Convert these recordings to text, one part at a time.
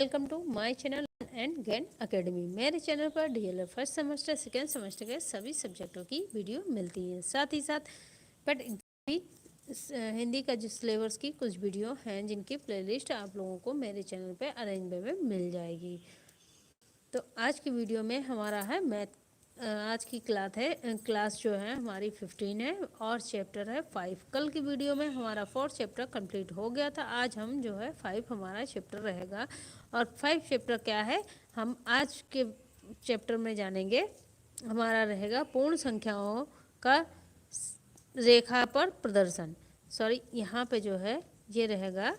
Welcome to my channel and gain academy. मेरे channel पर DElEd first semester second semester के सभी सब्जेक्टों की वीडियो मिलती है। साथ ही साथ बट भी हिंदी का जो सिलेबस की कुछ वीडियो हैं जिनकी प्लेलिस्ट आप लोगों को मेरे चैनल पे अरेंज में मिल जाएगी। तो आज की वीडियो में हमारा है मैथ। आज की क्लास जो है हमारी 15 है और चैप्टर है 5। कल की वीडियो में हमारा 4 चैप्टर कंप्लीट हो गया था। आज हम जो है 5 हमारा चैप्टर रहेगा। और 5 चैप्टर क्या है हम आज के चैप्टर में जानेंगे। हमारा रहेगा पूर्ण संख्याओं का रेखा पर प्रदर्शन। सॉरी, यहाँ पे जो है ये रहेगा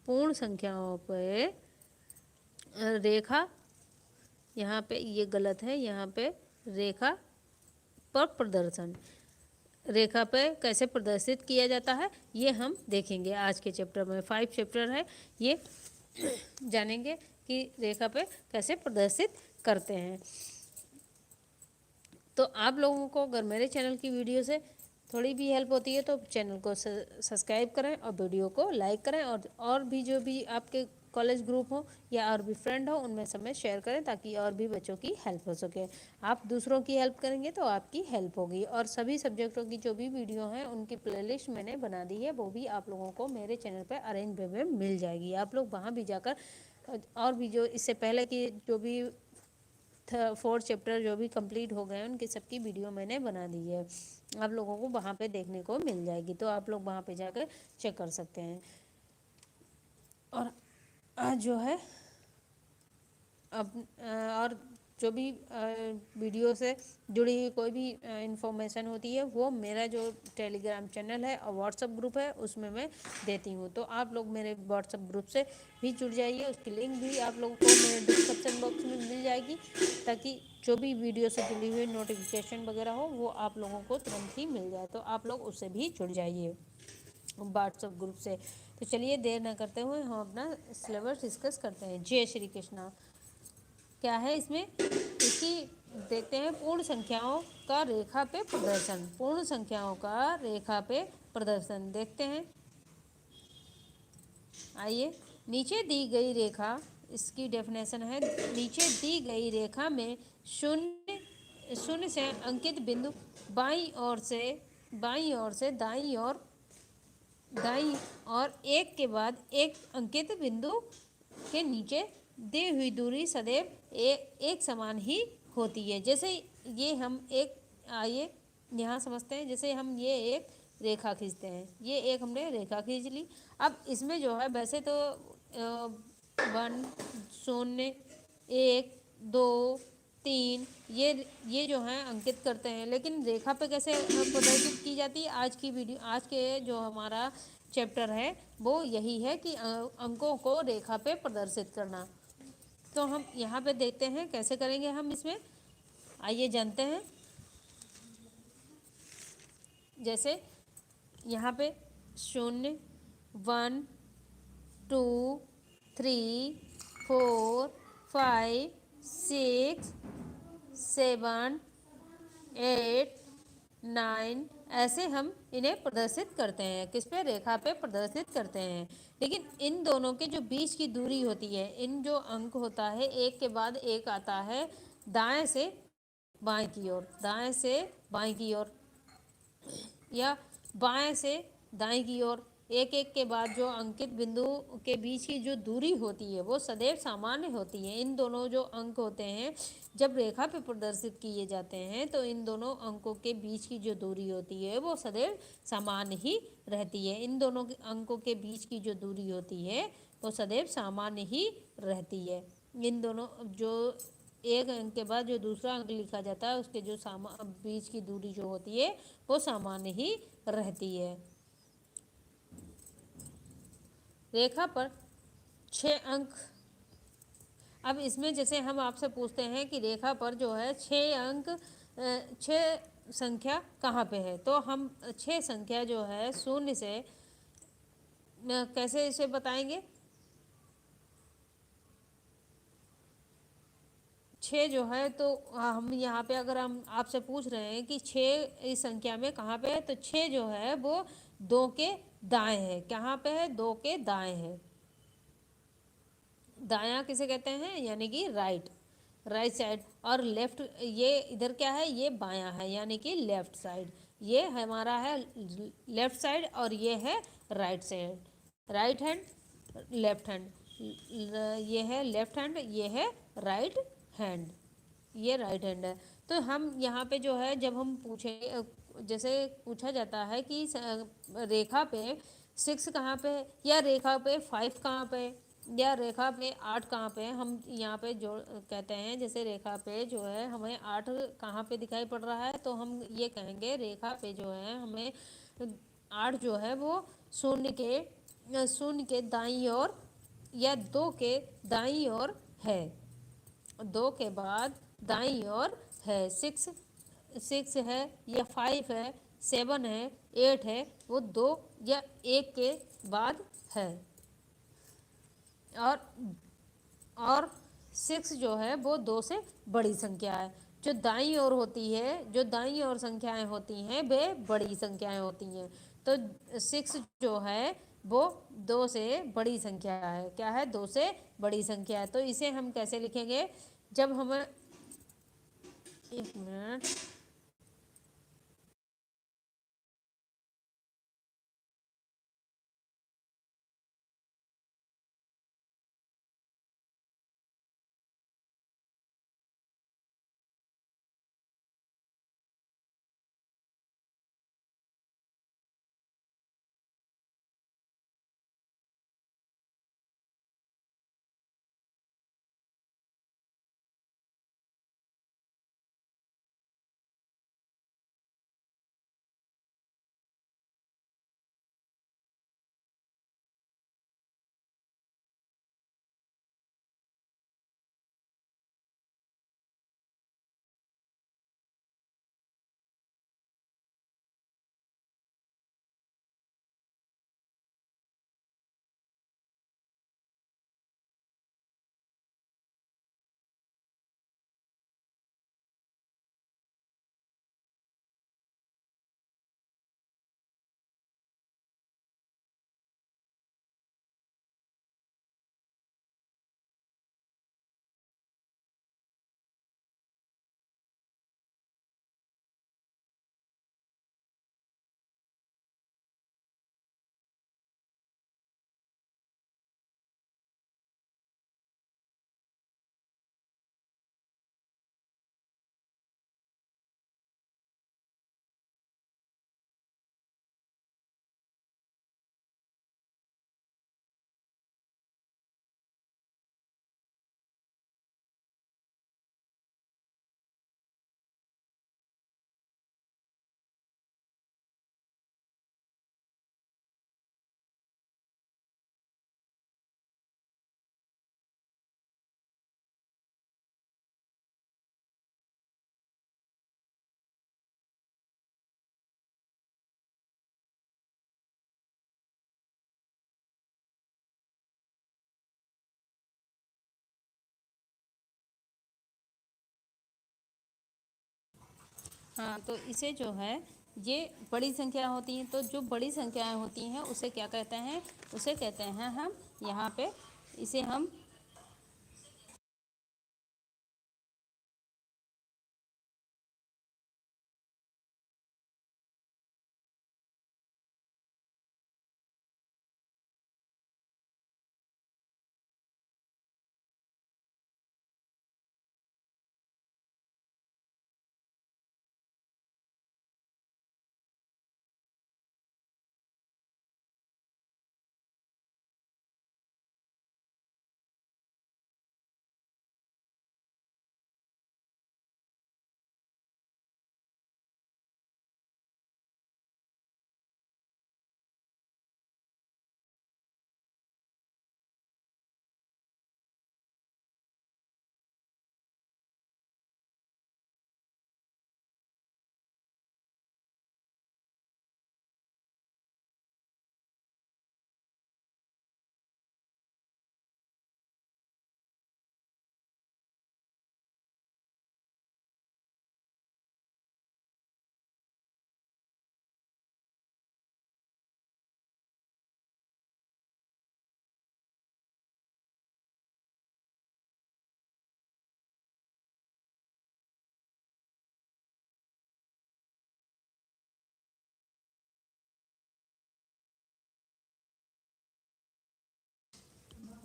पूर्ण संख्याओं पे रेखा। यहाँ पे ये गलत है, यहाँ पे रेखा पर प्रदर्शन। रेखा पे कैसे प्रदर्शित किया जाता है ये हम देखेंगे आज के चैप्टर में। 5 चैप्टर है ये, जानेंगे कि रेखा पे कैसे प्रदर्शित करते हैं। तो आप लोगों को अगर मेरे चैनल की वीडियो से थोड़ी भी हेल्प होती है तो चैनल को सब्सक्राइब करें और वीडियो को लाइक करें, और भी जो भी आपके कॉलेज ग्रुप हो या और भी फ्रेंड हो उनमें सब में शेयर करें ताकि और भी बच्चों की हेल्प हो सके। आप दूसरों की हेल्प करेंगे तो आपकी हेल्प होगी। और सभी सब्जेक्टों की जो भी वीडियो हैं उनकी प्लेलिस्ट मैंने बना दी है, वो भी आप लोगों को मेरे चैनल पर अरेंज में मिल जाएगी। आप लोग वहाँ भी जाकर और भी जो इससे पहले की जो भी 4 चैप्टर जो भी कंप्लीट हो गए उनकी सबकी वीडियो मैंने बना दी है, आप लोगों को वहाँ पे देखने को मिल जाएगी। तो आप लोग वहाँ पे जाकर चेक कर सकते हैं। और आज जो है अब और जो भी वीडियो से जुड़ी हुई कोई भी इंफॉर्मेशन होती है वो मेरा जो टेलीग्राम चैनल है और व्हाट्सएप ग्रुप है उसमें मैं देती हूँ। तो आप लोग मेरे व्हाट्सएप ग्रुप से भी जुड़ जाइए, उसकी लिंक भी आप लोगों को मेरे डिस्क्रिप्शन बॉक्स में मिल जाएगी, ताकि जो भी वीडियो से जुड़ी हुई नोटिफिकेशन वगैरह हो वो आप लोगों को तुरंत ही मिल जाए। तो आप लोग उससे भी जुड़ जाइए व्हाट्सएप ग्रुप से। तो चलिए देर न करते हुए हम अपना सिलेबस डिस्कस करते हैं। जय श्री कृष्णा। क्या है इसमें, इसकी देखते हैं पूर्ण संख्याओं का रेखा पे प्रदर्शन। पूर्ण संख्याओं का रेखा पे प्रदर्शन देखते हैं। आइए, नीचे दी गई रेखा, इसकी डेफिनेशन है, नीचे दी गई रेखा में शून्य शून्य से अंकित बिंदु बाईं ओर से दाईं और एक के बाद एक अंकित बिंदु के नीचे दी हुई दूरी सदैव एक समान ही होती है। जैसे ये हम एक, आइए यहाँ समझते हैं। जैसे हम ये एक रेखा खींचते हैं, ये एक हमने रेखा खींच ली। अब इसमें जो है वैसे तो 1 0 1 2 3 ये जो है अंकित करते हैं, लेकिन रेखा पे कैसे प्रदर्शित की जाती है। आज के जो हमारा चैप्टर है वो यही है कि अंकों को रेखा पे प्रदर्शित करना। तो हम यहाँ पे देखते हैं कैसे करेंगे हम इसमें, आइए जानते हैं। जैसे यहाँ पे 0 1 2 3 4 5 6 7 8 9 ऐसे हम इन्हें प्रदर्शित करते हैं। किस पे, रेखा पे प्रदर्शित करते हैं। लेकिन इन दोनों के जो बीच की दूरी होती है, इन जो अंक होता है एक के बाद एक आता है दाएं से बाएं की ओर, दाएं से बाएं की ओर या बाएं से दाएं की ओर, एक एक के बाद जो अंकित बिंदु के बीच की जो दूरी होती है वो सदैव सामान्य होती है। इन दोनों जो अंक होते हैं जब रेखा पे प्रदर्शित किए जाते हैं तो इन दोनों अंकों के बीच की जो दूरी होती है वो सदैव सामान्य ही रहती है। इन दोनों अंकों के बीच की जो दूरी होती है वो सदैव सामान्य ही रहती है। इन दोनों जो एक अंक के बाद जो दूसरा अंक लिखा जाता है उसके जो बीच की दूरी जो होती है वो सामान्य ही रहती है। रेखा पर 6 अंक, अब इसमें जैसे हम आपसे पूछते हैं कि रेखा पर जो है 6 अंक 6 संख्या कहाँ पे है, तो हम 6 संख्या जो है शून्य से कैसे इसे बताएंगे। 6 जो है तो हम यहाँ पे अगर हम आपसे पूछ रहे हैं कि 6 इस संख्या में कहाँ पे है, तो 6 जो है वो 2 के दाएं है। कहाँ पे है, 2 के दाएं है। दायां किसे कहते हैं, यानी कि राइट, राइट साइड। और लेफ्ट, ये इधर क्या है, ये बायां है यानी कि लेफ्ट साइड। ये हमारा है लेफ्ट साइड और ये है right side. Right hand, left hand, ये है लेफ्ट हैंड, ये है राइट हैंड, ये राइट हैंड है। तो हम यहाँ पे जो है जब हम पूछेंगे, जैसे पूछा जाता है कि रेखा पे 6 कहाँ पे है, या रेखा पे 5 कहाँ पे है, या रेखा पे 8 कहाँ पे है, हम यहाँ पे जो कहते हैं, जैसे रेखा पे जो है हमें 8 कहाँ पे दिखाई पड़ रहा है, तो हम ये कहेंगे रेखा पे जो है हमें 8 जो है वो शून्य के दाईं ओर, या 2 के दाईं ओर है, 2 के बाद दाईं ओर है। 6 है या 5 है, 7 है, 8 है, वो 2 या 1 के बाद है। और और 6 जो है वो 2 से बड़ी संख्या है। जो दाईं ओर होती है, जो दाईं ओर संख्याएं होती हैं वे बड़ी संख्याएं होती हैं। तो 6 जो है वो 2 से बड़ी संख्या है। क्या है, 2 से बड़ी संख्या है। तो इसे हम कैसे लिखेंगे, जब हमें, एक मिनट, हाँ, तो इसे जो है, ये बड़ी संख्या होती हैं, तो जो बड़ी संख्याएं होती हैं उसे क्या कहते हैं, उसे कहते हैं हम यहाँ पे, इसे हम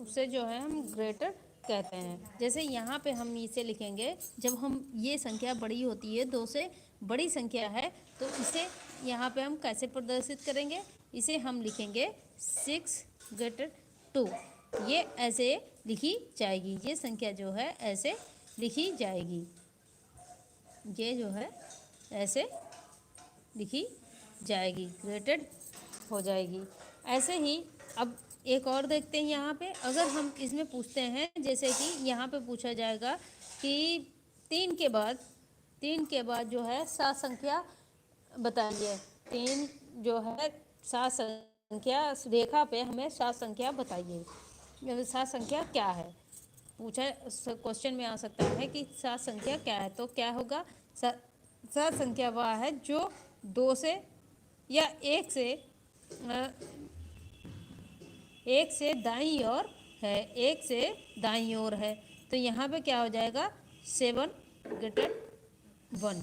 उसे जो है हम ग्रेटर कहते हैं। जैसे यहाँ पे हम इसे लिखेंगे, जब हम ये संख्या बड़ी होती है, 2 से बड़ी संख्या है, तो इसे यहाँ पे हम कैसे प्रदर्शित करेंगे? इसे हम लिखेंगे 6 ग्रेटर 2। ये ऐसे लिखी जाएगी, ये संख्या जो है ऐसे लिखी जाएगी, ये जो है ऐसे लिखी जाएगी, ग्रेटेड हो जाएगी। ऐसे ही अब एक और देखते हैं यहाँ पे, अगर हम इसमें पूछते हैं, जैसे कि यहाँ पे पूछा जाएगा कि 3 के बाद जो है 7 संख्या बताइए। 3 जो है 7 संख्या, रेखा पे हमें 7 संख्या बताइए, 7 संख्या क्या है पूछा, क्वेश्चन में आ सकता है कि 7 संख्या क्या है। तो क्या होगा? 7 संख्या वह है जो 2 से या 1 से दाईं ओर है, 1 से दाईं ओर है। तो यहाँ पे क्या हो जाएगा? 7 ग्रेटर 1,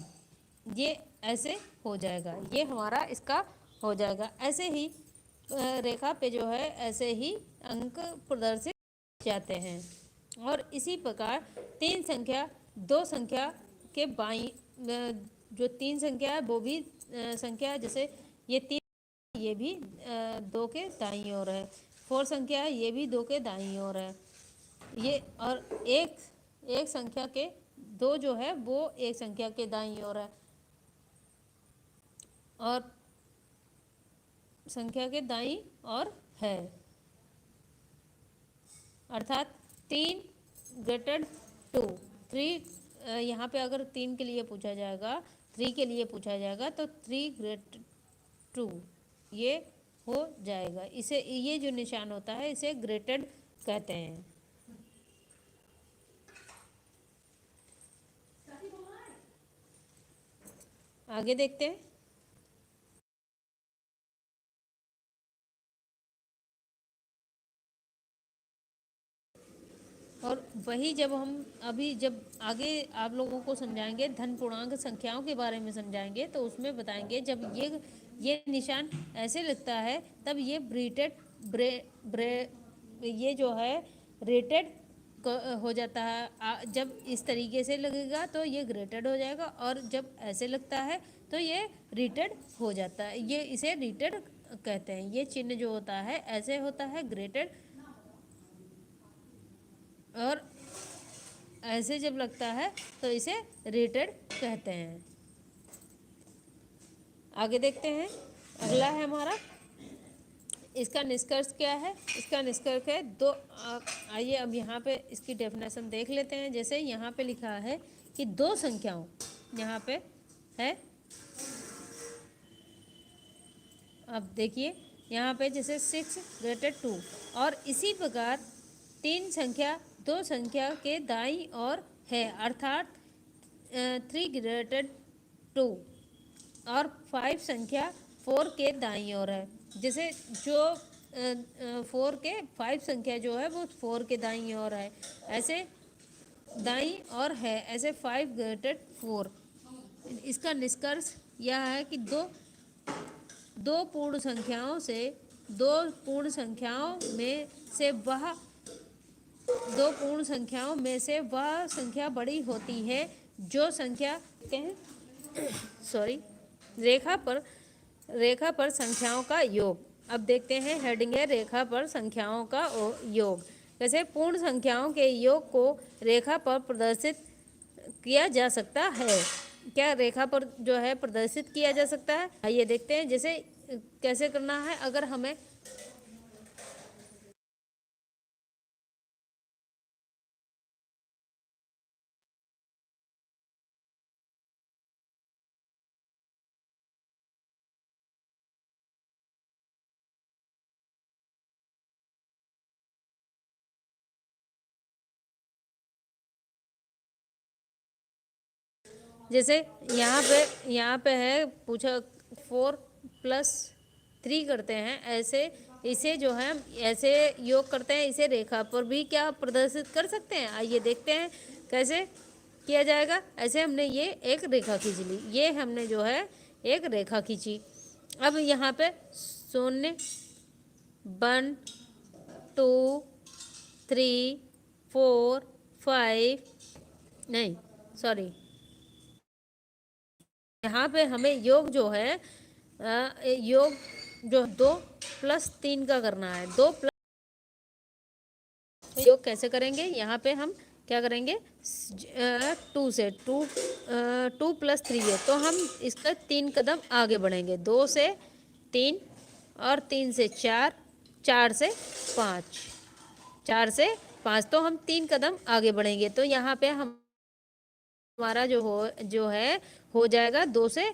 ये ऐसे हो जाएगा, ये हमारा इसका हो जाएगा। ऐसे ही रेखा पे जो है ऐसे ही अंक प्रदर्शित जाते हैं। और इसी प्रकार 3 संख्या 2 संख्या के बाईं, जो 3 संख्या है वो भी संख्या, जैसे ये 3, ये भी 2 के दाईं ओर है। 4 संख्या है, ये भी 2 के दाईं ओर है। ये और एक संख्या के 2 जो है वो एक संख्या के दाईं ओर है, और संख्या के दाईं ओर है, अर्थात 3 ग्रेटर 2। 3 यहाँ पे अगर 3 के लिए पूछा जाएगा, 3 के लिए पूछा जाएगा तो 3 ग्रेटर 2 ये हो जाएगा। इसे, ये जो निशान होता है इसे ग्रेटेड कहते हैं। आगे देखते हैं। और वही जब हम जब आगे आप लोगों को समझाएंगे, धन पूर्णांक संख्याओं के बारे में समझाएंगे, तो उसमें बताएंगे जब ये निशान ऐसे लगता है तब ये ये जो है रेटेड हो जाता है। जब इस तरीके से लगेगा तो ये ग्रेटेड हो जाएगा, और जब ऐसे लगता है तो ये रेटेड हो जाता है, ये इसे रेटेड कहते हैं। ये चिन्ह जो होता है ऐसे होता है, ग्रेटेड, और ऐसे जब लगता है तो इसे रेटेड कहते हैं। आगे देखते हैं, अगला है हमारा, इसका निष्कर्ष क्या है? इसका निष्कर्ष है दो। आइए अब यहाँ पे इसकी डेफिनेशन देख लेते हैं। जैसे यहाँ पे लिखा है कि 2 संख्याओं, यहाँ पे है, अब देखिए यहाँ पे जैसे 6 ग्रेटर 2, और इसी प्रकार 3 संख्या 2 संख्या के दाईं ओर है, अर्थात 3 ग्रेटर 2, और 5 संख्या 4 के दाईं ओर है। जैसे जो 4 के 5 संख्या जो है वो 4 के दाईं ओर है, ऐसे दाईं ओर है, ऐसे 5 ग्रेटर 4। इसका निष्कर्ष यह है कि दो पूर्ण संख्याओं में से वह संख्या बड़ी होती है जो संख्या रेखा पर संख्याओं का योग। अब देखते हैं, हेडिंग है रेखा पर संख्याओं का योग। जैसे पूर्ण संख्याओं के योग को रेखा पर प्रदर्शित किया जा सकता है। क्या रेखा पर जो है प्रदर्शित किया जा सकता है? आइए देखते हैं जैसे कैसे करना है। अगर हमें जैसे यहाँ पे है पूछा 4 + 3 करते हैं, ऐसे इसे जो है ऐसे योग करते हैं, इसे रेखा पर भी क्या प्रदर्शित कर सकते हैं। आइए देखते हैं कैसे किया जाएगा। ऐसे हमने ये एक रेखा खींच ली, ये हमने जो है एक रेखा खींची। अब यहाँ पे 0 1 2 3 4 5, नहीं सॉरी, यहाँ पे हमें योग जो है योग जो 2 + 3 का करना है। 2 योग कैसे करेंगे, यहाँ पे हम क्या करेंगे, 2 से 2 + 3 है तो हम इसका 3 कदम आगे बढ़ेंगे। 2 से 3 और 3 से 4, 4 से 5, 4 से 5 तो हम 3 कदम आगे बढ़ेंगे। तो यहाँ पे हमारा जो है हो जाएगा 2 से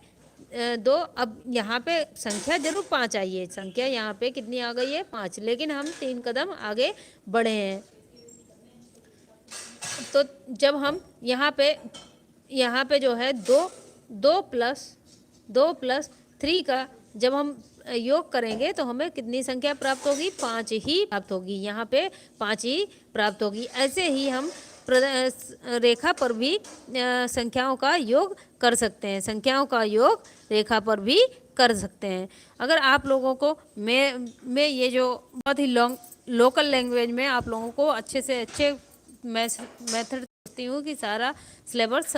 2। अब यहाँ पे संख्या जरूर 5 आई है, संख्या यहाँ पे कितनी आ गई है, 5, लेकिन हम 3 कदम आगे बढ़े हैं। तो जब हम यहाँ पे जो है 2 + 3 का जब हम योग करेंगे तो हमें कितनी संख्या प्राप्त होगी, 5 ही प्राप्त होगी। यहाँ पे 5 ही प्राप्त होगी। ऐसे ही हम रेखा पर भी संख्याओं का योग कर सकते हैं, संख्याओं का योग रेखा पर भी कर सकते हैं। अगर आप लोगों को मैं ये जो बहुत ही लोकल लैंग्वेज में आप लोगों को अच्छे से अच्छे मेथड करती हूँ कि सारा सिलेबस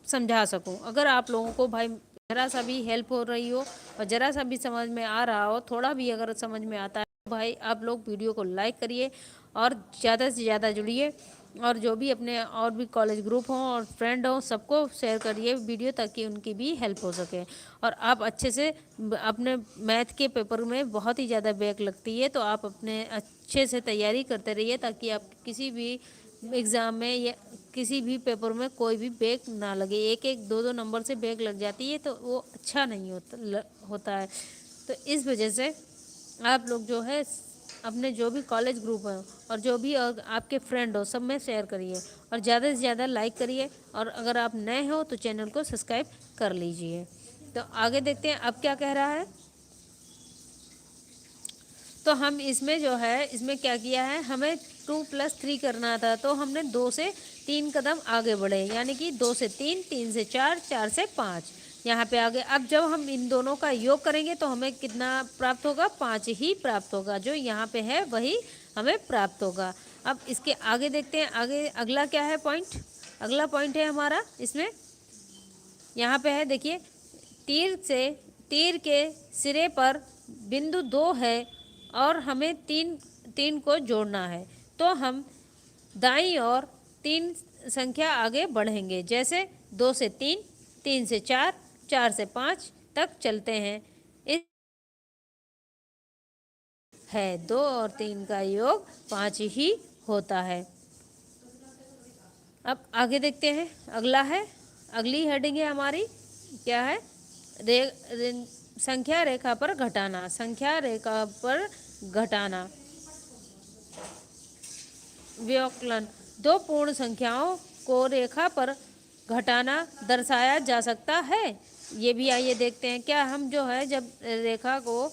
समझा सकूँ। अगर आप लोगों को भाई ज़रा सा भी हेल्प हो रही हो और ज़रा सा भी समझ में आ रहा हो, थोड़ा भी अगर समझ में आता है तो भाई आप लोग वीडियो को लाइक करिए और ज़्यादा से ज़्यादा जुड़िए, और जो भी अपने और भी कॉलेज ग्रुप हों और फ्रेंड हों सबको शेयर करिए वीडियो, ताकि उनकी भी हेल्प हो सके। और आप अच्छे से अपने मैथ के पेपर में बहुत ही ज़्यादा बैक लगती है, तो आप अपने अच्छे से तैयारी करते रहिए, ताकि आप किसी भी एग्ज़ाम में या किसी भी पेपर में कोई भी बैक ना लगे। 1 1 2 2 नंबर से बैक लग जाती है तो वो अच्छा नहीं होता है। तो इस वजह से आप लोग जो है अपने जो भी कॉलेज ग्रुप है और जो भी आपके फ्रेंड हो सब में शेयर करिए और ज़्यादा से ज़्यादा लाइक करिए, और अगर आप नए हो तो चैनल को सब्सक्राइब कर लीजिए। तो आगे देखते हैं अब क्या कह रहा है। तो हम इसमें जो है इसमें क्या किया है, हमें 2 + 3 करना था तो हमने 2 से 3 कदम आगे बढ़े, यानी कि 2 से 3, 3 से 4, 4 से 5 यहाँ पे आगे। अब जब हम इन दोनों का योग करेंगे तो हमें कितना प्राप्त होगा, 5 ही प्राप्त होगा। जो यहाँ पे है वही हमें प्राप्त होगा। अब इसके आगे देखते हैं, आगे अगला क्या है पॉइंट। अगला पॉइंट है हमारा इसमें यहाँ पे है, देखिए तीर के सिरे पर बिंदु 2 है और हमें तीन को जोड़ना है। तो हम दाईं ओर 3 संख्या आगे बढ़ेंगे, जैसे 2 से 3, 3 से 4, 4 से 5 तक चलते हैं। इस है 2 और 3 का योग 5 ही होता है। अब आगे देखते हैं, अगली हेडिंग है हमारी, क्या है, संख्या रेखा पर घटाना। संख्या रेखा पर घटाना, व्युत्कलन। 2 पूर्ण संख्याओं को रेखा पर घटाना दर्शाया जा सकता है। ये भी आइए देखते हैं, क्या हम जो है जब रेखा को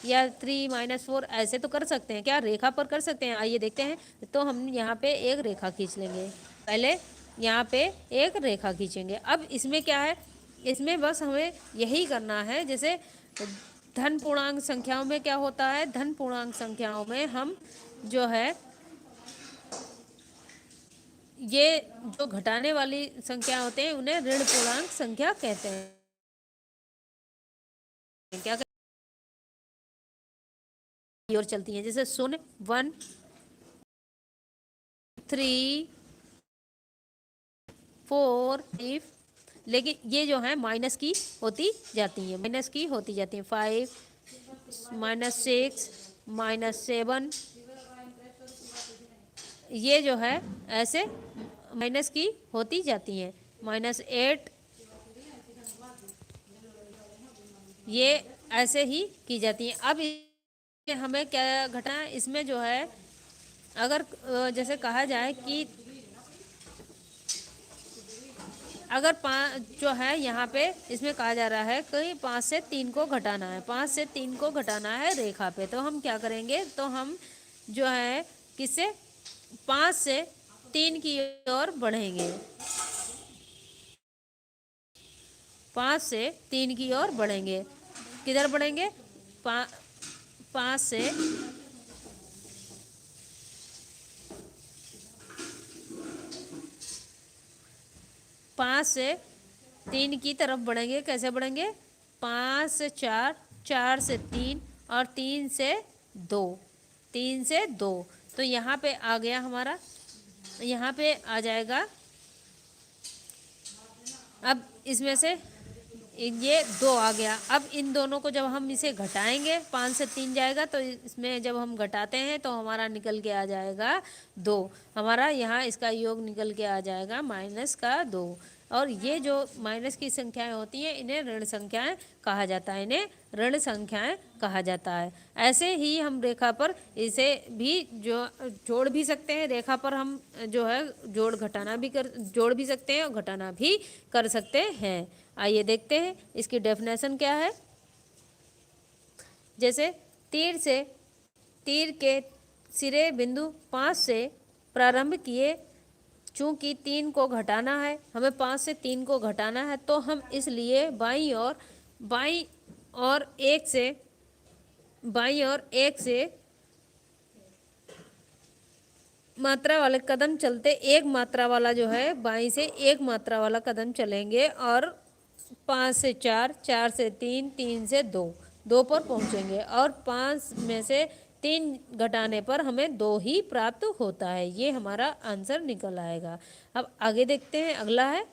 या 3 - 4 ऐसे तो कर सकते हैं, क्या रेखा पर कर सकते हैं, आइए देखते हैं। तो हम यहाँ पे एक रेखा खींच लेंगे, पहले यहाँ पे एक रेखा खींचेंगे। अब इसमें क्या है, इसमें बस हमें यही करना है। जैसे धन पूर्णांक संख्याओं में क्या होता है, धन पूर्णांक संख्याओं में हम जो है ये जो घटाने वाली संख्या होते हैं उन्हें ऋण पूर्णांक संख्या कहते हैं। क्या और चलती हैं, जैसे 0 1 3 4 5, लेकिन ये जो है माइनस की होती जाती है, 5 -6 -7, ये जो है ऐसे माइनस की होती जाती हैं, -8, ये ऐसे ही की जाती हैं। अब हमें क्या घटना है इसमें जो है, अगर जैसे कहा जाए कि अगर 5 जो है यहाँ पे इसमें कहा जा रहा है कि 5 से 3 को घटाना है, 5 से 3 को घटाना है रेखा पे, तो हम क्या करेंगे, तो हम जो है किससे 5 से 3 की ओर बढ़ेंगे, 5 से 3 की ओर बढ़ेंगे। किधर बढ़ेंगे, 5 से 5 से 3 की तरफ बढ़ेंगे। कैसे बढ़ेंगे? 5 से 4, 4 से 3 और 3 से 2, 3 से 2। तो यहाँ पे आ गया हमारा, यहाँ पे आ जाएगा। अब इसमें से ये 2 आ गया। अब इन दोनों को जब हम इसे घटाएंगे, 5 से 3 जाएगा, तो इसमें जब हम घटाते हैं तो हमारा निकल के आ जाएगा 2। हमारा यहाँ इसका योग निकल के आ जाएगा -2। और ये जो माइनस की संख्याएं होती हैं इन्हें ऋण संख्याएं कहा जाता है, इन्हें ऋण संख्याएं कहा जाता है। ऐसे ही हम रेखा पर इसे भी जो जोड़ भी सकते हैं। रेखा पर हम जो है जोड़ भी सकते हैं और घटाना भी कर सकते हैं। आइए देखते हैं इसकी डेफिनेशन क्या है। जैसे तीर के सिरे बिंदु 5 से प्रारंभ किए। चूंकि 3 को घटाना है, हमें 5 से 3 को घटाना है, तो हम इसलिए बाईं और 1 से मात्रा वाले कदम चलते, एक मात्रा वाला जो है बाईं से एक मात्रा वाला कदम चलेंगे और 5 से 4, 4 से 3, 3 से 2, 2 पर पहुंचेंगे और 5 में से 3 घटाने पर हमें 2 ही प्राप्त होता है। ये हमारा आंसर निकल आएगा। अब आगे देखते हैं, अगला है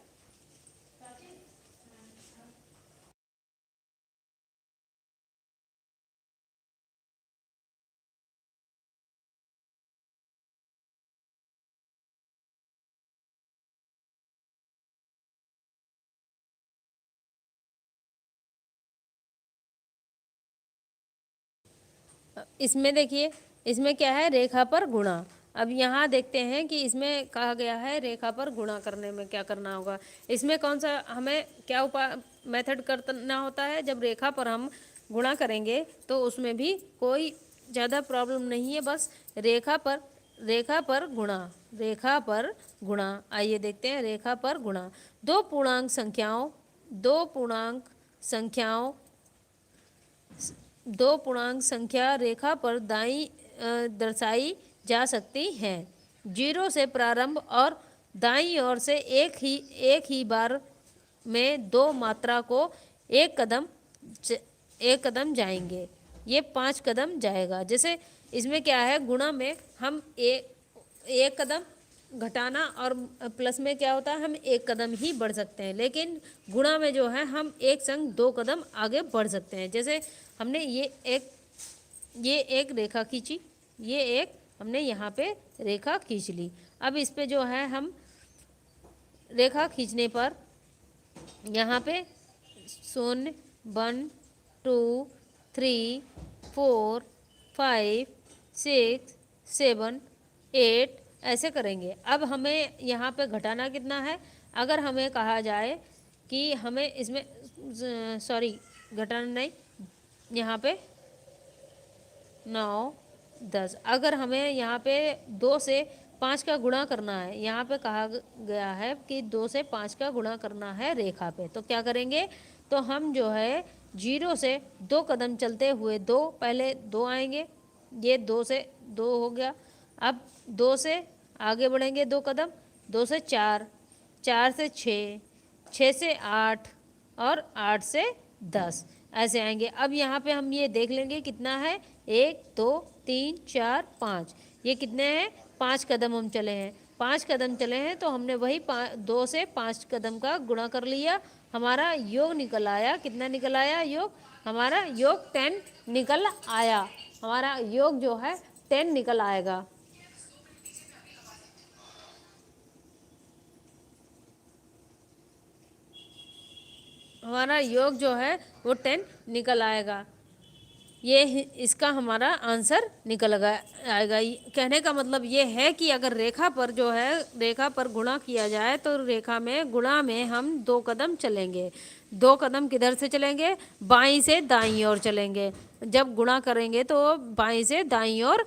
इसमें। देखिए इसमें क्या है, रेखा पर गुणा। अब यहाँ देखते हैं कि इसमें कहा गया है रेखा पर गुणा करने में क्या करना होगा। इसमें कौन सा हमें क्या उपाय मेथड करना होता है। जब रेखा पर हम गुणा करेंगे तो उसमें भी कोई ज़्यादा प्रॉब्लम नहीं है, बस रेखा पर गुणा। आइए देखते हैं रेखा पर गुणा। दो पूर्णांक संख्या रेखा पर दाईं दर्शाई जा सकती हैं। 0 से प्रारंभ और दाईं ओर से एक ही बार में 2 मात्रा को एक कदम जाएंगे। ये 5 कदम जाएगा। जैसे इसमें क्या है, गुणा में हम एक कदम घटाना और प्लस में क्या होता है, हम एक कदम ही बढ़ सकते हैं। लेकिन गुणा में जो है हम एक संग 2 कदम आगे बढ़ सकते हैं। जैसे हमने ये एक रेखा खींची, ये एक हमने यहाँ पे रेखा खींच ली। अब इस पे जो है हम रेखा खींचने पर यहाँ पे 0, 1, 2, 3, 4, 5, 6, 7, 8 ऐसे करेंगे। अब हमें यहाँ पे घटाना कितना है। अगर हमें कहा जाए कि हमें इसमें घटाना नहीं, यहाँ पे 9, 10। अगर हमें यहाँ पे 2 से 5 का गुणा करना है, यहाँ पे कहा गया है कि 2 से 5 का गुणा करना है रेखा पे, तो क्या करेंगे, तो हम जो है 0 से 2 कदम चलते हुए पहले 2 आएंगे, ये 2 से 2 हो गया। अब 2 से आगे बढ़ेंगे 2 कदम, 2 से 4, 4 से 6, 6 से 8 और 8 से 10 ऐसे आएंगे। अब यहाँ पे हम ये देख लेंगे कितना है, 1, 2, 3, 4, 5। ये कितने हैं, 5 कदम हम चले हैं। 5 कदम चले हैं तो हमने वही 2 से 5 कदम का गुणा कर लिया। हमारा योग निकल आया। कितना निकल आया योग, हमारा योग 10 निकल आया। हमारा योग जो है 10 निकल आएगा। हमारा योग जो है वो 10 निकल आएगा। ये इसका हमारा आंसर निकल आएगा। कहने का मतलब ये है कि अगर रेखा पर गुणा किया जाए तो रेखा में गुणा में हम 2 कदम चलेंगे। 2 कदम किधर से चलेंगे, बाईं से दाईं ओर चलेंगे। जब गुणा करेंगे तो बाईं से दाईं ओर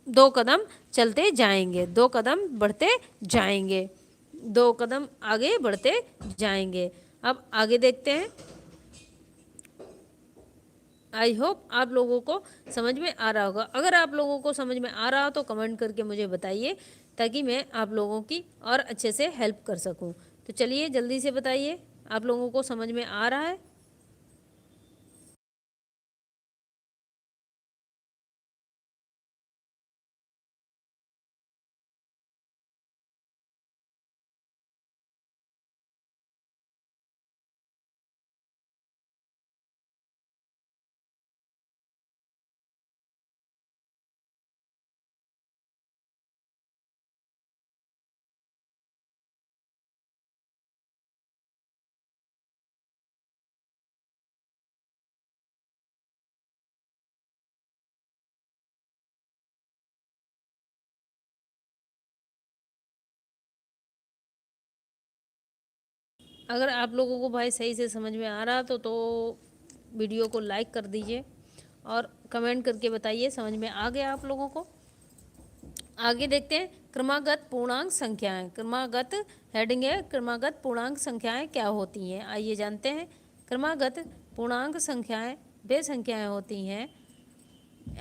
2 कदम चलते जाएंगे, 2 कदम बढ़ते जाएंगे, 2 कदम आगे बढ़ते जाएंगे। अब आगे देखते हैं। आई होप आप लोगों को समझ में आ रहा होगा। अगर आप लोगों को समझ में आ रहा हो तो कमेंट करके मुझे बताइए ताकि मैं आप लोगों की और अच्छे से हेल्प कर सकूं। तो चलिए जल्दी से बताइए, आप लोगों को समझ में आ रहा है? अगर आप लोगों को भाई सही से समझ में आ रहा तो वीडियो को लाइक कर दीजिए और कमेंट करके बताइए समझ में आ गया आप लोगों को। आगे देखते हैं क्रमागत पूर्णांक संख्याएं। क्रमागत हेडिंग है क्रमागत पूर्णांक संख्याएं क्या होती हैं, आइए जानते हैं। क्रमागत पूर्णांक संख्याएं वे संख्याएं होती हैं,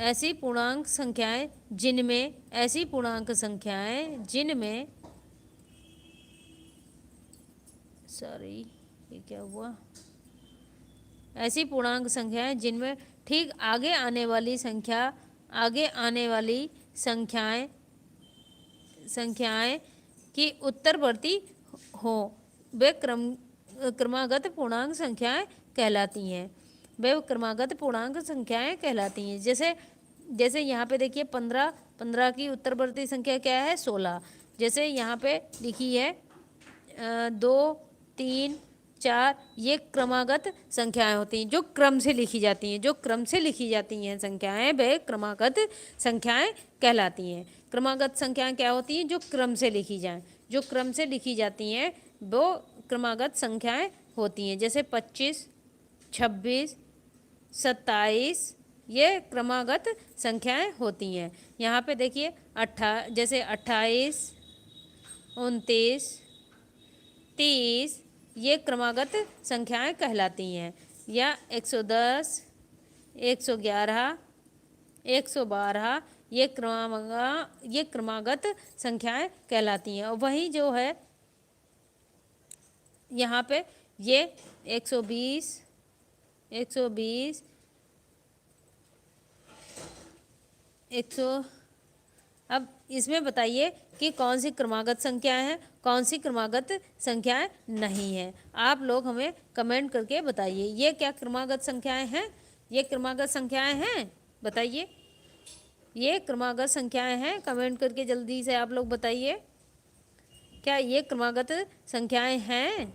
ऐसी पूर्णांक संख्याएं जिनमें ऐसी पूर्णांक संख्याएं जिनमें सॉरी ये क्या हुआ, ऐसी पूर्णांक संख्याएं जिनमें ठीक आगे आने वाली संख्या आगे आने वाली संख्याएं संख्याएं की उत्तरवर्ती हो, वे क्रमागत पूर्णांक संख्याएं कहलाती हैं। वे क्रमागत पूर्णांक संख्याएं कहलाती हैं। जैसे जैसे यहाँ पे देखिए 15, 15 की उत्तरवर्ती संख्या क्या है 16। जैसे यहाँ पे लिखी है 2, 3, 4, ये क्रमागत संख्याएं होती हैं जो क्रम से लिखी जाती हैं। जो क्रम से लिखी जाती हैं संख्याएं वे क्रमागत संख्याएं कहलाती हैं। क्रमागत संख्याएं क्या होती हैं, जो क्रम से लिखी जाएं, जो क्रम से लिखी जाती हैं वो क्रमागत संख्याएं होती हैं। जैसे 25, 26, 27 ये क्रमागत संख्याएं होती हैं। यहाँ पे देखिए जैसे 28, 29, 30 ये क्रमागत संख्याएं कहलाती हैं। या 110, 111, 112 ये क्रमागत संख्याएं कहलाती हैं। और वहीं जो है यहाँ पे ये 120, 120, 100। अब इसमें बताइए कि कौन सी क्रमागत संख्याएं हैं, कौन सी क्रमागत संख्याएं नहीं हैं। आप लोग हमें कमेंट करके बताइए ये क्या क्रमागत संख्याएं हैं, ये क्रमागत संख्याएं हैं, बताइए ये क्रमागत संख्याएं हैं। कमेंट करके जल्दी से आप लोग बताइए क्या ये क्रमागत संख्याएं हैं?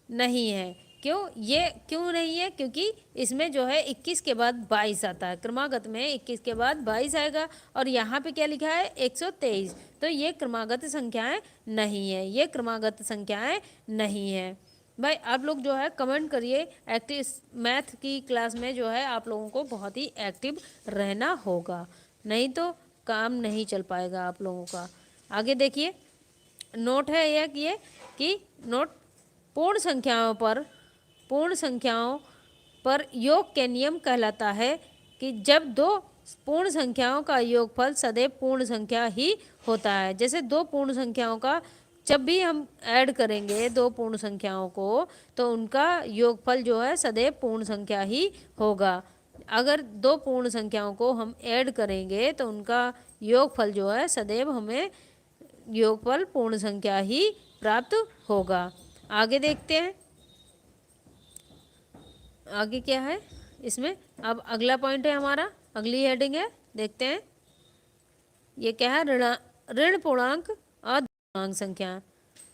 नहीं है। क्यों? ये क्यों नहीं है? क्योंकि इसमें जो है 21 के बाद 22 आता है। क्रमागत में 21 के बाद 22 आएगा और यहाँ पे क्या लिखा है 123। तो ये क्रमागत संख्याएं नहीं है, ये क्रमागत संख्याएं नहीं है। भाई आप लोग जो है कमेंट करिए। एक्टिव मैथ की क्लास में जो है आप लोगों को बहुत ही एक्टिव रहना होगा, नहीं तो काम नहीं चल पाएगा आप लोगों का। आगे देखिए नोट है एक ये कि नोट पूर्ण संख्याओं पर योग के नियम कहलाता है कि जब दो पूर्ण संख्याओं का योगफल सदैव पूर्ण संख्या ही होता है। जैसे दो पूर्ण संख्याओं का जब भी हम ऐड करेंगे दो पूर्ण संख्याओं को तो उनका योगफल जो है सदैव पूर्ण संख्या ही होगा। अगर दो पूर्ण संख्याओं को हम ऐड करेंगे तो उनका योगफल जो है सदैव हमें योगफल पूर्ण संख्या ही प्राप्त होगा। आगे देखते हैं आगे क्या है इसमें। अब अगला पॉइंट है हमारा, अगली हेडिंग है, देखते हैं ये क्या है, ऋण पूर्णांक और पूर्णांक संख्या।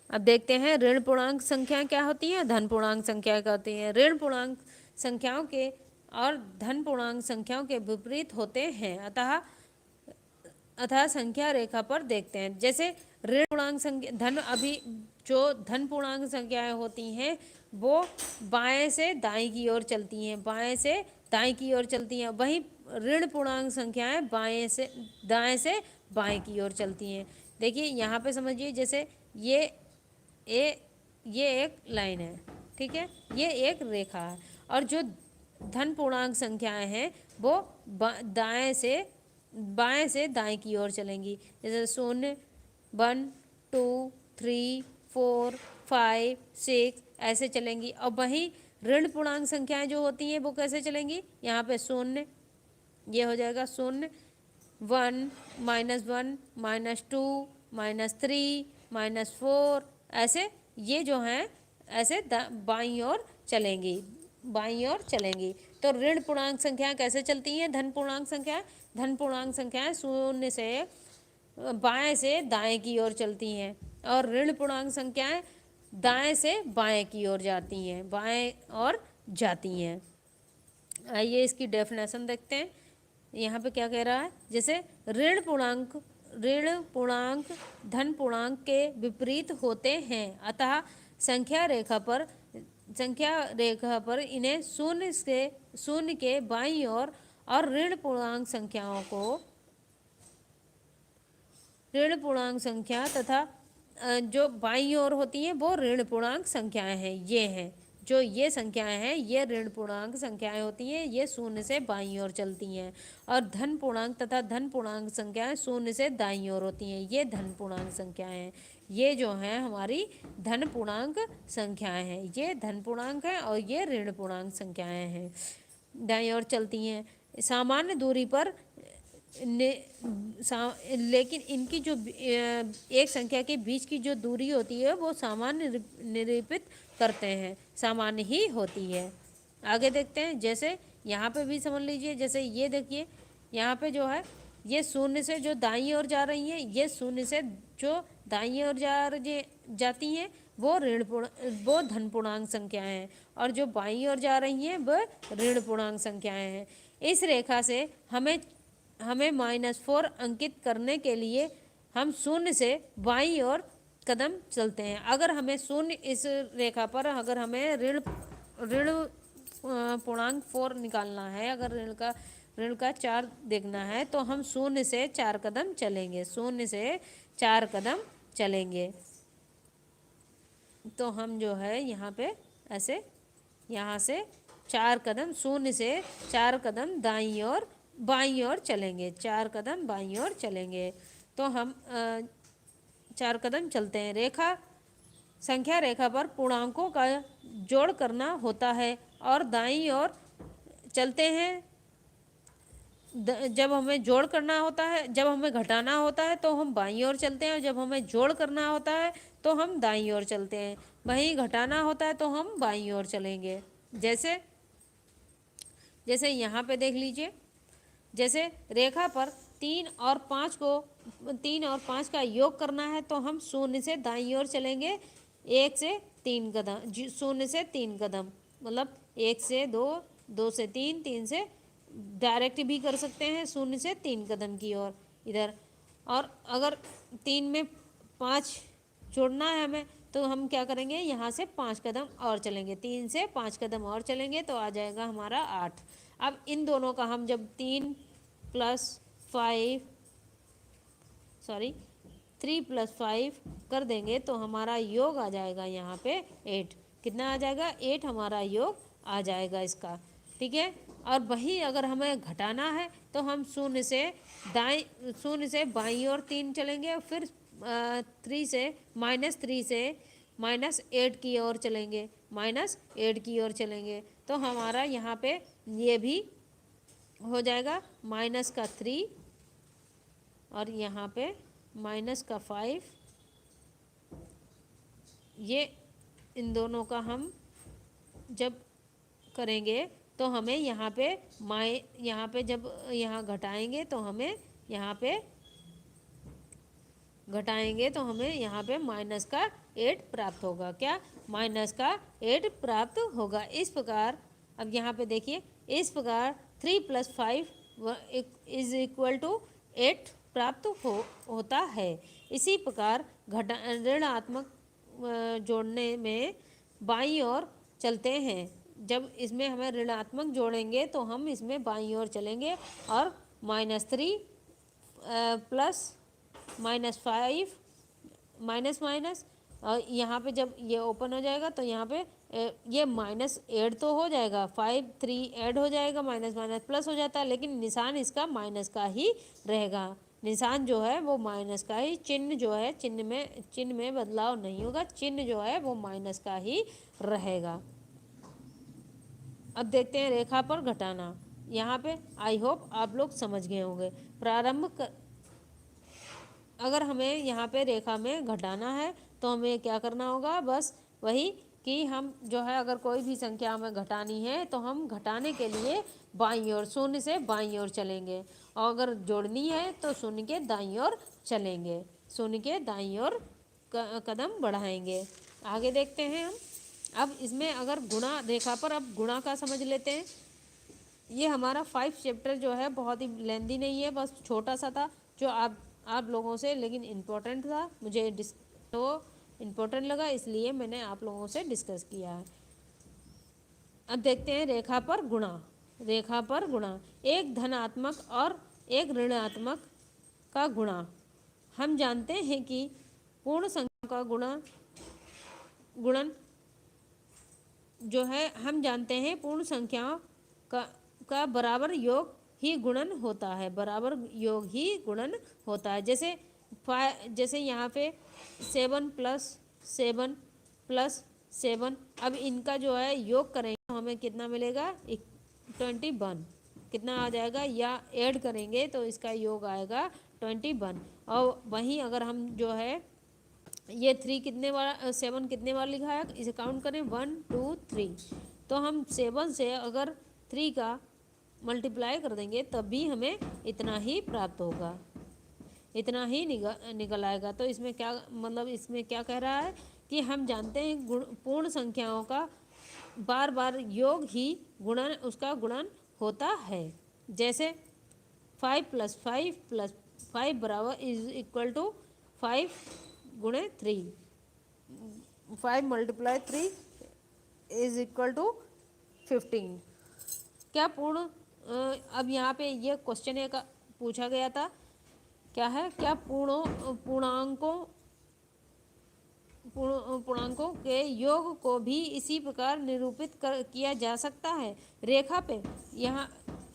अब देखते हैं ऋण पूर्णांक संख्याएं क्या होती हैं, धन पूर्णांक संख्या क्या होती हैं। ऋण पूर्णांक संख्याओं के और धन पूर्णांक संख्याओं के विपरीत होते हैं, अतः संख्या रेखा पर देखते हैं। जैसे ऋण पूर्णांक संख्या अभी जो धन पूर्णांक संख्याएं होती हैं वो बाएं से दाएं की ओर चलती हैं, बाएं से दाएं की ओर चलती हैं। वहीं ऋण पूर्णांक संख्याएं दाएं से बाएं की ओर चलती हैं। देखिए यहाँ पे समझिए जैसे ये एक लाइन है, ठीक है, ये एक रेखा है और जो धन पूर्णांक संख्याएं हैं वो दाएं से बाएं से दाएं की ओर चलेंगी। जैसे 0, 1, 2, 3, 4, 5, 6 ऐसे चलेंगी। और वहीं ऋण पूर्णांक संख्याएं जो होती हैं वो कैसे चलेंगी, यहाँ पे 0, ये हो जाएगा 0, 1, -1, -2, -3, -4 ऐसे ये जो हैं ऐसे बाईं ओर चलेंगी, बाईं ओर चलेंगी। तो ऋण पूर्णांक संख्याएं कैसे चलती हैं, धन पूर्णांक संख्याएं, धन पूर्णांक संख्याएं 0 से बाएं से दाएं की ओर चलती हैं और ऋण पूर्णांक संख्याएं दाएं से बाएं की ओर जाती हैं, बाएं और जाती हैं। आइए इसकी डेफिनेशन देखते हैं। यहाँ पे क्या कह रहा है, जैसे ऋण पूर्णांक धन पूर्णांक के विपरीत होते हैं, अतः संख्या रेखा पर इन्हें शून्य के बाईं ओर और ऋण पूर्णांक संख्या तथा जो बाईं ओर होती हैं वो ऋण पूर्णांक संख्याएं हैं। ये हैं जो ये संख्याएं हैं, ये ऋण पूर्णांक संख्याएं होती हैं, ये 0 से बाईं ओर चलती हैं। और धन पूर्णांक तथा धन पूर्णांक संख्याएं 0 से दाईं ओर होती हैं, ये धन पूर्णांक संख्याएं हैं। ये जो हैं हमारी धन पूर्णांक संख्याएं हैं, ये धन पूर्णांक हैं और ये ऋण पूर्णांक संख्याएं हैं, दाईं ओर चलती हैं। सामान्य दूरी पर लेकिन इनकी जो एक संख्या के बीच की जो दूरी होती है वो सामान्य निरूपित करते हैं, सामान्य ही होती है। आगे देखते हैं, जैसे यहाँ पे भी समझ लीजिए, जैसे ये देखिए यहाँ पे जो है ये 0 से जो दाईं ओर जा रही हैं, ये 0 से जो दाईं ओर जाती हैं वो धन पूर्णांक संख्याएं हैं और जो बाईं ओर जा रही हैं वह ऋण पूर्णांक संख्याएं हैं। इस रेखा से हमें -4 अंकित करने के लिए हम 0 से बाईं ओर कदम चलते हैं। अगर हमें 0 इस रेखा पर अगर हमें ऋण पूर्णांक 4 निकालना है, अगर ऋण का 4 देखना है तो हम 0 से 4 कदम चलेंगे, 0 से 4 कदम चलेंगे। तो हम जो है यहाँ पे ऐसे यहाँ से 4 कदम 0 से 4 कदम बाईं ओर चलेंगे, 4 कदम बाईं ओर चलेंगे। तो हम 4 कदम चलते हैं। संख्या रेखा पर पूर्णांकों का जोड़ करना होता है और दाईं ओर चलते हैं। जब हमें जोड़ करना होता है, जब हमें घटाना होता है तो हम बाईं ओर चलते हैं और जब हमें जोड़ करना होता है तो हम दाईं ओर चलते हैं। वहीं घटाना होता है तो हम बाईं ओर चलेंगे। जैसे यहाँ पे देख लीजिए, जैसे रेखा पर 3 और 5 का योग करना है तो हम 0 से दाईं ओर चलेंगे, 1 से 3 कदम, 0 से 3 कदम, मतलब 1 से 2, 2 से 3, 3 से डायरेक्ट भी कर सकते हैं 0 से 3 कदम की ओर इधर। और अगर 3 में 5 जोड़ना है हमें तो हम क्या करेंगे, यहाँ से 5 कदम और चलेंगे, 3 से 5 कदम और चलेंगे तो आ जाएगा हमारा 8। अब इन दोनों का हम जब 3 + 5 कर देंगे तो हमारा योग आ जाएगा यहाँ पे 8। कितना आ जाएगा, 8 हमारा योग आ जाएगा इसका, ठीक है। और वही अगर हमें घटाना है तो हम 0 से बाईं ओर 3 चलेंगे और फिर -3 से -8 की ओर चलेंगे, -8 की ओर चलेंगे तो हमारा यहाँ पे ये भी हो जाएगा -3 और यहाँ पे -5। ये इन दोनों का हम जब करेंगे तो हमें यहाँ पे जब यहाँ घटाएंगे तो हमें यहाँ पे -8 प्राप्त होगा। क्या, -8 प्राप्त होगा। इस प्रकार अब यहाँ पे देखिए, इस प्रकार 3 + 5 = 8 प्राप्त होता है। इसी प्रकार ऋणात्मक जोड़ने में बाईं ओर चलते हैं। जब इसमें हमें ऋणात्मक जोड़ेंगे तो हम इसमें बाईं ओर चलेंगे और -3 + -5 माइनस और यहाँ पे जब ये ओपन हो जाएगा तो यहाँ पे ये माइनस ऐड तो हो जाएगा, 5 3 ऐड हो जाएगा, माइनस माइनस प्लस हो जाता है, लेकिन निशान इसका माइनस का ही रहेगा। निशान जो है वो माइनस का ही, चिन्ह जो है चिन्ह में बदलाव नहीं होगा, चिन्ह जो है वो माइनस का ही रहेगा। अब देखते हैं रेखा पर घटाना। यहाँ पे आई होप आप लोग समझ गए होंगे। अगर हमें यहाँ पे रेखा में घटाना है तो हमें क्या करना होगा, बस वही कि हम जो है अगर कोई भी संख्या हमें घटानी है तो हम घटाने के लिए बाईं ओर, शून्य से बाईं ओर चलेंगे, और अगर जोड़नी है तो शून्य के दाईं ओर चलेंगे, शून्य के दाईं ओर कदम बढ़ाएंगे। आगे देखते हैं हम। अब इसमें अगर गुणा, रेखा पर अब गुणा का समझ लेते हैं। ये हमारा 5 चैप्टर जो है बहुत ही लेंदी नहीं है, बस छोटा सा था जो आप लोगों से, लेकिन इम्पोर्टेंट था, मुझे तो इम्पोर्टेंट लगा इसलिए मैंने आप लोगों से डिस्कस किया है। अब देखते हैं रेखा पर गुणा। रेखा पर गुणा, एक धनात्मक और एक ऋणात्मक का गुणा। हम जानते हैं कि पूर्ण संख्या का गुणन जो है, हम जानते हैं पूर्ण संख्याओं का बराबर योग ही गुणन होता है, बराबर योग ही गुणन होता है। जैसे यहाँ पे 7 + 7 + 7, अब इनका जो है योग करेंगे तो हमें कितना मिलेगा, 21। कितना आ जाएगा, या ऐड करेंगे तो इसका योग आएगा 21। और वहीं अगर हम जो है ये 3 कितने बार, 7 कितने बार लिखा है, इसे काउंट करें 1 2 3, तो हम 7 से अगर 3 का मल्टीप्लाई कर देंगे तब भी हमें इतना ही प्राप्त होगा, इतना ही निकल आएगा। तो इसमें क्या मतलब, इसमें क्या कह रहा है कि हम जानते हैं पूर्ण संख्याओं का बार बार योग ही गुणन, उसका गुणन होता है। जैसे 5 + 5 + 5 बराबर = 5 × 3, 5 × 3 = 15। क्या पूर्ण, अब यहाँ पे ये क्वेश्चन एक पूछा गया था, क्या है, क्या पूर्णांकों के योग को भी इसी प्रकार निरूपित किया जा सकता है रेखा पे। यहाँ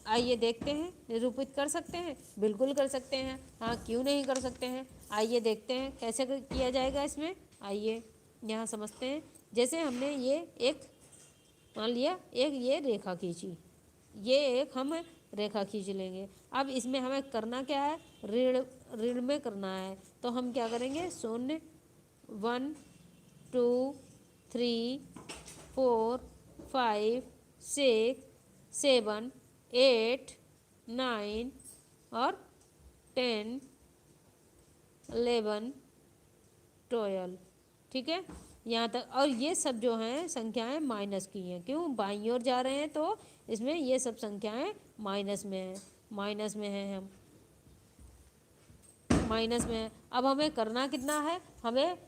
आइए देखते हैं, निरूपित कर सकते हैं, बिल्कुल कर सकते हैं, हाँ क्यों नहीं कर सकते हैं। आइए देखते हैं कैसे किया जाएगा इसमें। आइए यहाँ समझते हैं। जैसे हमने ये एक मान लिया, एक ये रेखा खींची, ये एक हम रेखा खींच लेंगे। अब इसमें हमें करना क्या है, ऋण में करना है, तो हम क्या करेंगे, 0 1 2 3 4 5 6 7 8 9 और 10 11 12, ठीक है यहाँ तक। और ये सब जो हैं संख्याएं माइनस की हैं, क्यों, बाईं ओर जा रहे हैं तो इसमें ये सब संख्याएं माइनस में हैं, माइनस में हैं, हम माइनस में हैं। अब हमें करना कितना है, हमें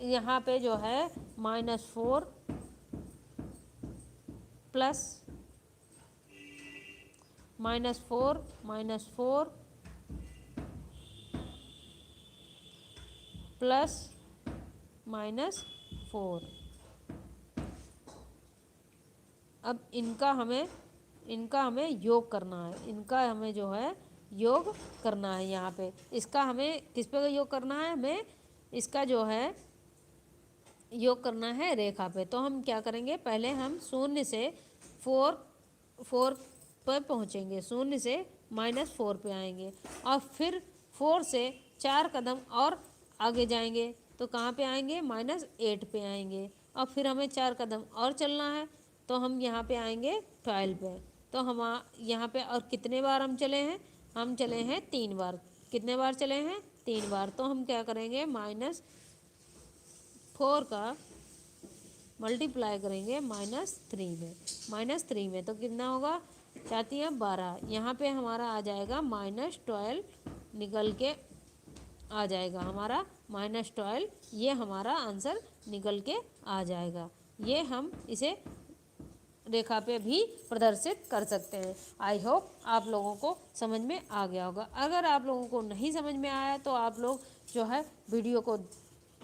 यहाँ पे जो है -4 प्लस -4 प्लस -4, अब इनका हमें योग करना है, इनका हमें जो है योग करना है। यहाँ पे इसका हमें किस पे योग करना है, हमें इसका जो है योग करना है रेखा पे। तो हम क्या करेंगे, पहले हम 0 से 4 पर पहुँचेंगे, 0 से -4 पे आएंगे, और फिर 4 से 4 कदम और आगे जाएंगे तो कहाँ पे आएंगे, -8 पे आएंगे, और फिर हमें 4 कदम और चलना है तो हम यहाँ पे आएंगे 12 पे। तो हम यहाँ पे और कितने बार हम चले हैं, हम चले हैं 3 बार। कितने बार चले हैं, 3 बार। तो हम क्या करेंगे, -4 का मल्टीप्लाई करेंगे -3 में, तो कितना होगा, 4 × 12, यहाँ पे हमारा आ जाएगा -12 निकल के आ जाएगा, हमारा -12, ये हमारा आंसर निकल के आ जाएगा। ये हम इसे रेखा पे भी प्रदर्शित कर सकते हैं। आई होप आप लोगों को समझ में आ गया होगा। अगर आप लोगों को नहीं समझ में आया तो आप लोग जो है वीडियो को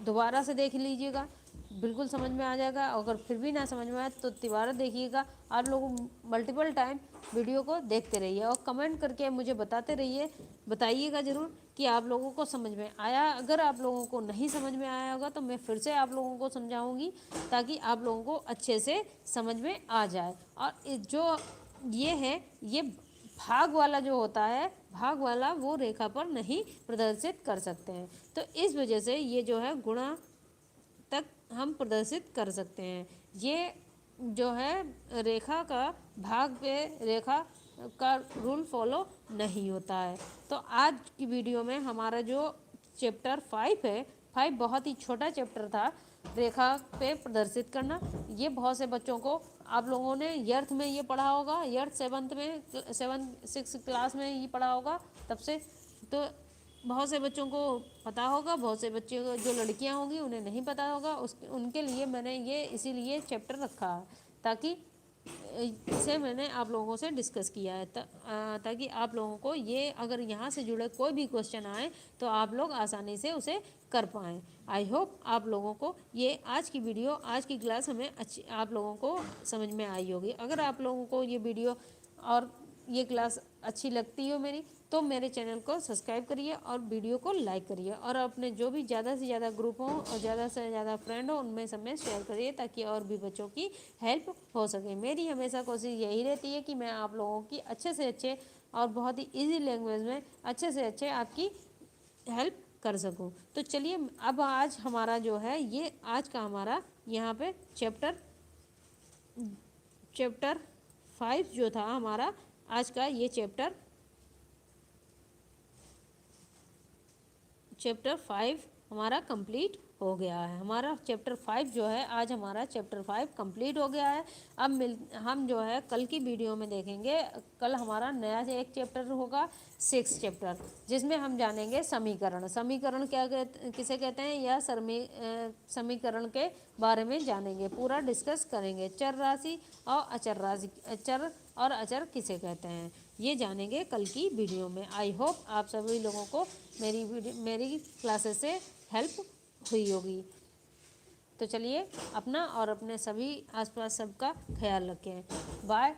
दोबारा से देख लीजिएगा, बिल्कुल समझ में आ जाएगा। अगर फिर भी ना समझ में आए तो दोबारा देखिएगा। आप लोग मल्टीपल टाइम वीडियो को देखते रहिए और कमेंट करके मुझे बताते रहिए, बताइएगा ज़रूर कि आप लोगों को समझ में आया। अगर आप लोगों को नहीं समझ में आया होगा तो मैं फिर से आप लोगों को समझाऊंगी, ताकि आप लोगों को अच्छे से समझ में आ जाए। और जो ये है, ये भाग वाला जो होता है, भाग वाला वो रेखा पर नहीं प्रदर्शित कर सकते हैं। तो इस वजह से ये जो है गुणा तक हम प्रदर्शित कर सकते हैं। ये जो है रेखा का भाग पे रेखा का रूल फॉलो नहीं होता है। तो आज की वीडियो में हमारा जो चैप्टर 5 है, 5 बहुत ही छोटा चैप्टर था, रेखा पे प्रदर्शित करना। ये बहुत से बच्चों को आप लोगों ने यर्थ में ये पढ़ा होगा, यर्थ 6 क्लास में ये पढ़ा होगा तब से। तो बहुत से बच्चों को पता होगा, बहुत से बच्चे जो लड़कियां होंगी उन्हें नहीं पता होगा। उनके लिए मैंने ये इसीलिए चैप्टर रखा है, ताकि इसे मैंने आप लोगों से डिस्कस किया है, ताकि आप लोगों को ये अगर यहाँ से जुड़े कोई भी क्वेश्चन आए तो आप लोग आसानी से उसे कर पाएँ। आई होप आप लोगों को ये आज की वीडियो, आज की क्लास हमें अच्छी, आप लोगों को समझ में आई होगी। अगर आप लोगों को ये वीडियो और ये क्लास अच्छी लगती हो मेरी, तो मेरे चैनल को सब्सक्राइब करिए और वीडियो को लाइक करिए, और अपने जो भी ज़्यादा से ज़्यादा ग्रुप हों और ज़्यादा से ज़्यादा फ्रेंड हो उनमें सब में शेयर करिए, ताकि और भी बच्चों की हेल्प हो सके। मेरी हमेशा कोशिश यही रहती है कि मैं आप लोगों की अच्छे से अच्छे और बहुत ही ईजी लैंग्वेज में अच्छे से अच्छे आपकी हेल्प कर सकूं। तो चलिए, अब आज हमारा जो है ये आज का हमारा यहाँ पे चैप्टर 5 जो था हमारा आज का, ये चैप्टर 5 हमारा कंप्लीट हो गया है। हमारा चैप्टर 5 जो है, आज हमारा चैप्टर 5 कंप्लीट हो गया है। अब हम जो है कल की वीडियो में देखेंगे। कल हमारा नया से एक चैप्टर होगा, 6 चैप्टर, जिसमें हम जानेंगे समीकरण। समीकरण किसे कहते हैं, या समीकरण के बारे में जानेंगे, पूरा डिस्कस करेंगे। चर राशि और अचर राशि, चर और अचर किसे कहते हैं, ये जानेंगे कल की वीडियो में। आई होप आप सभी लोगों को मेरी क्लासेस से हेल्प हुई होगी। तो चलिए, अपना और अपने सभी आसपास सबका ख्याल रखें। बाय।